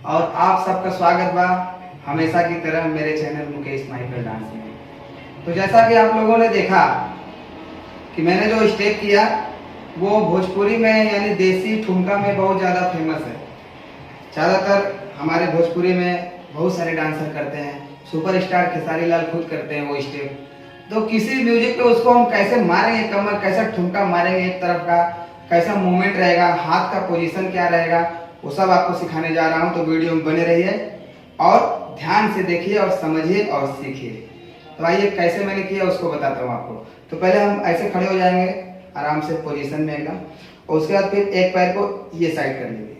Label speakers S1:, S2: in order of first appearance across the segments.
S1: और आप सबका स्वागत बा हमेशा की तरह मेरे चैनल मुकेश माइकल डांस में। तो जैसा कि आप लोगों ने देखा कि मैंने जो स्टेप किया वो भोजपुरी में यानी देसी ठुमका में बहुत ज़्यादा फेमस है। ज़्यादातर हमारे भोजपुरी में बहुत सारे डांसर करते हैं, सुपरस्टार खेसारी लाल खुद करते हैं वो स्टेप। तो किसी म्यूजिक पे उसको हम कैसे मारेंगे, कमर कैसा ठुमका मारेंगे, एक तरफ का कैसा मूवमेंट रहेगा, हाथ का पोजीशन क्या रहेगा, वो सब आपको सिखाने जा रहा हूँ। तो वीडियो में बने रहिए और ध्यान से देखिए और समझिए और सीखिए। तो आइए कैसे मैंने किया उसको बताता हूँ आपको। तो पहले हम ऐसे खड़े हो जाएंगे आराम से पोजीशन में एकदम, और उसके बाद फिर एक पैर को ये साइड कर लेंगे,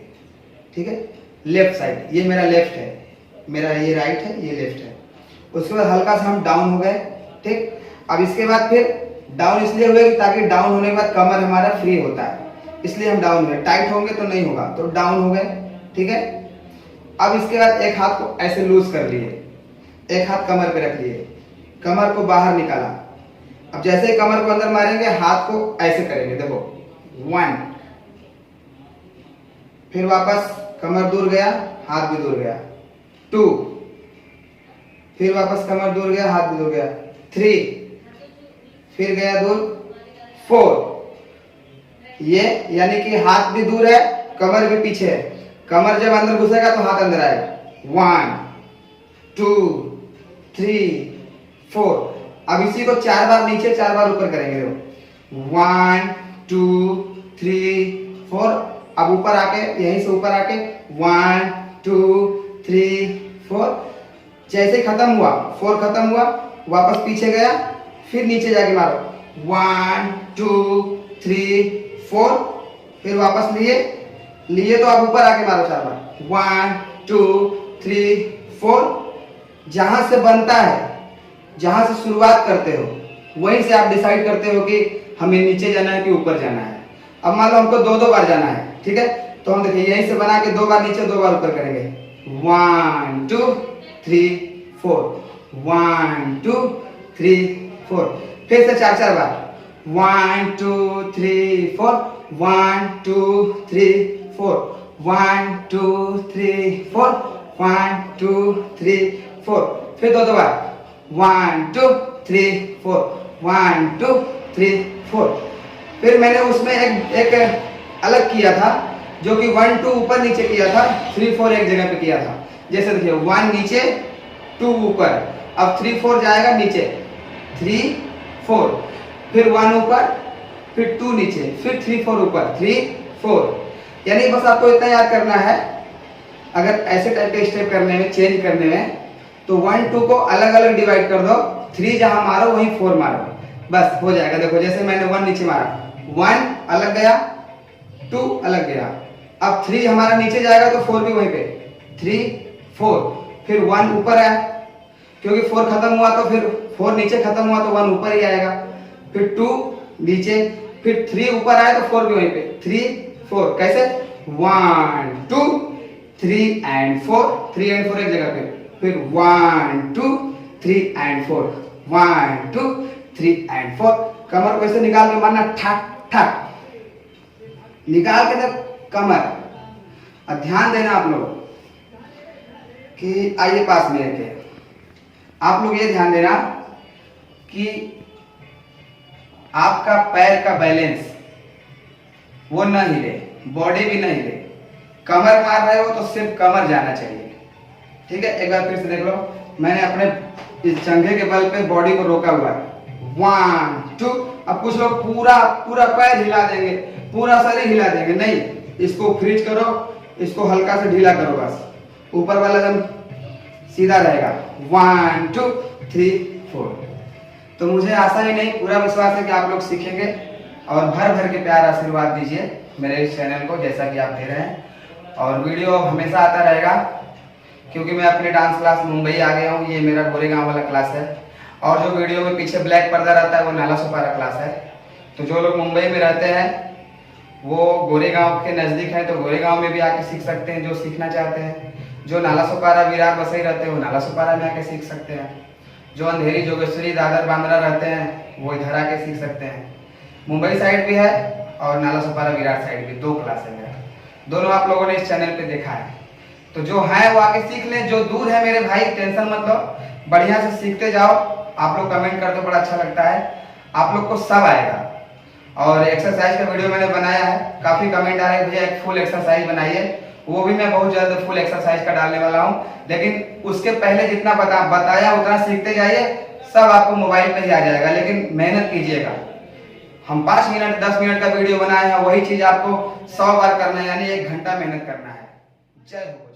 S1: ठीक है, लेफ्ट साइड। ये मेरा लेफ्ट है, मेरा ये राइट है, ये लेफ्ट है। उसके बाद हल्का सा हम डाउन हो गए, ठीक। अब इसके बाद फिर डाउन इसलिए हुए ताकि डाउन होने के बाद कमर हमारा फ्री होता है, इसलिए हम डाउन हुए। टाइट होंगे तो नहीं होगा, तो डाउन हो गए, ठीक है। अब इसके बाद एक हाथ को ऐसे लूज कर लिए, एक हाथ कमर पे रख लिए, कमर को बाहर निकाला। अब जैसे ही कमर को अंदर मारेंगे हाथ को ऐसे करेंगे, देखो 1, फिर वापस कमर दूर गया, हाथ भी दूर गया, 2, फिर वापस कमर दूर गया, हाथ भी दूर गया, 3, फिर गया दूर, 4। ये यानी कि हाथ भी दूर है, कमर भी पीछे है। कमर जब अंदर घुसेगा तो हाथ अंदर आएगा। 1, 2, 3, 4। अब इसी को 4 बार नीचे 4 बार ऊपर करेंगे, देखो 1, 2, 3, 4। अब ऊपर आके यहीं से ऊपर आके 1, 2, 3, 4। जैसे खत्म हुआ, 4 खत्म हुआ, वापस पीछे गया, फिर नीचे जाके मारो 1, 2, 3, 4। फिर वापस लिए तो आप ऊपर आके मारो 4 बार 1, 2, 3, 4। जहां से बनता है, जहां से शुरुआत करते हो वहीं से आप डिसाइड करते हो कि हमें नीचे जाना है कि ऊपर जाना है। अब मान लो हमको 2 बार जाना है, ठीक है। तो हम देखिए यहीं से बना के 2 बार नीचे 2 बार ऊपर करेंगे 1, 2, 3, 4, 1, 2, 3, 4। फिर से 4 बार 1, 2, 3, 4, 1, 2, 3, 4, 1, 2, 3, 4, 1, 2, 3, 4। फिर 2 बार 1, 2, 3, 4, 1, 2, 3, 4। फिर मैंने उसमें एक अलग किया था, जो कि 1, 2 ऊपर नीचे किया था, 3, 4 एक जगह पे किया था। जैसे देखिए 1 नीचे 2 ऊपर, अब 3, 4 जाएगा नीचे, 3, 4, फिर 1 ऊपर, फिर 2 नीचे, फिर 3, 4 ऊपर, 3, 4। यानी बस आपको इतना याद करना है। अगर ऐसे टाइप के स्टेप करने में, चेंज करने में, तो 1, 2 को अलग अलग डिवाइड कर दो, 3 जहां मारो वहीं 4 मारो, बस हो जाएगा। देखो जैसे मैंने 1 नीचे मारा, 1 अलग गया, 2 अलग गया। अब 3 हमारा नीचे जाएगा तो 4 भी वहीं पे, 3, 4। फिर 1 ऊपर है, क्योंकि 4 खत्म हुआ तो फिर 4 नीचे खत्म हुआ तो 1 ऊपर ही आएगा। फिर 2 नीचे, फिर 3 ऊपर आए तो 4 भी वहीं पे, 3, 4। कैसे 1, 2, 3 and 4, 3 and 4 एक जगह पे, फिर 1, 2, 3 and 4, 1, 2, 3 and 4। कमर को ऐसे निकाल के मारना, ठक ठक निकाल के तब कमर। और ध्यान देना आप लोग कि आइए पास में आके आप लोग ये ध्यान देना कि आपका पैर का बैलेंस वो न हिले, बॉडी भी न हिले। कमर मार रहे हो तो सिर्फ कमर जाना चाहिए, ठीक है। एक बार फिर से देख लो, मैंने अपने इस जंघे के बल पे बॉडी को रोका हुआ है, 1, 2। अब कुछ लोग पूरा पूरा पैर हिला देंगे, पूरा शरीर हिला देंगे, नहीं, इसको फ्रीज करो, इसको हल्का से ढीला करो, बस ऊपर वाला एकदम सीधा रहेगा 1, 2, 3, 4। तो मुझे आशा ही नहीं, पूरा विश्वास है कि आप लोग सीखेंगे और भर भर के प्यार आशीर्वाद दीजिए मेरे इस चैनल को, जैसा कि आप दे रहे हैं। और वीडियो हमेशा आता रहेगा, क्योंकि मैं अपने डांस क्लास मुंबई आ गया हूँ। ये मेरा गोरेगांव वाला क्लास है, और जो वीडियो में पीछे ब्लैक पर्दा रहता है वो नाला सुपारा क्लास है। तो जो लोग मुंबई में रहते हैं वो गोरेगांव के नज़दीक है, तो गोरेगांव में भी आके सीख सकते हैं जो सीखना चाहते हैं। जो नाला सुपारा विरार बसई रहते हैं वो नाला सुपारा में आके सीख सकते हैं। जो अंधेरी जोगेश्वरी दादर बांद्रा रहते हैं वो इधर आके सीख सकते हैं। मुंबई साइड भी है और नाला सुपारा विरार साइड भी, 2 क्लास है मेरा। दोनों आप लोगों ने इस चैनल पे देखा है। तो जो है वो आके सीख ले, जो दूर है मेरे भाई टेंशन मत लो, बढ़िया से सीखते जाओ। आप लोग कमेंट करते बड़ा अच्छा लगता है, आप लोग को सब आएगा। और एक्सरसाइज का वीडियो मैंने बनाया है, काफी कमेंट आ रहे हैं भैया एक फुल एक्सरसाइज बनाइए, वो भी मैं बहुत जल्द फुल एक्सरसाइज का डालने वाला हूँ। लेकिन उसके पहले जितना बताया उतना सीखते जाइए, सब आपको मोबाइल पे ही आ जाएगा, लेकिन मेहनत कीजिएगा। हम 5 मिनट 10 मिनट का वीडियो बनाए हैं, वही चीज आपको 100 बार करना है, यानी 1 घंटा मेहनत करना है। जय हो।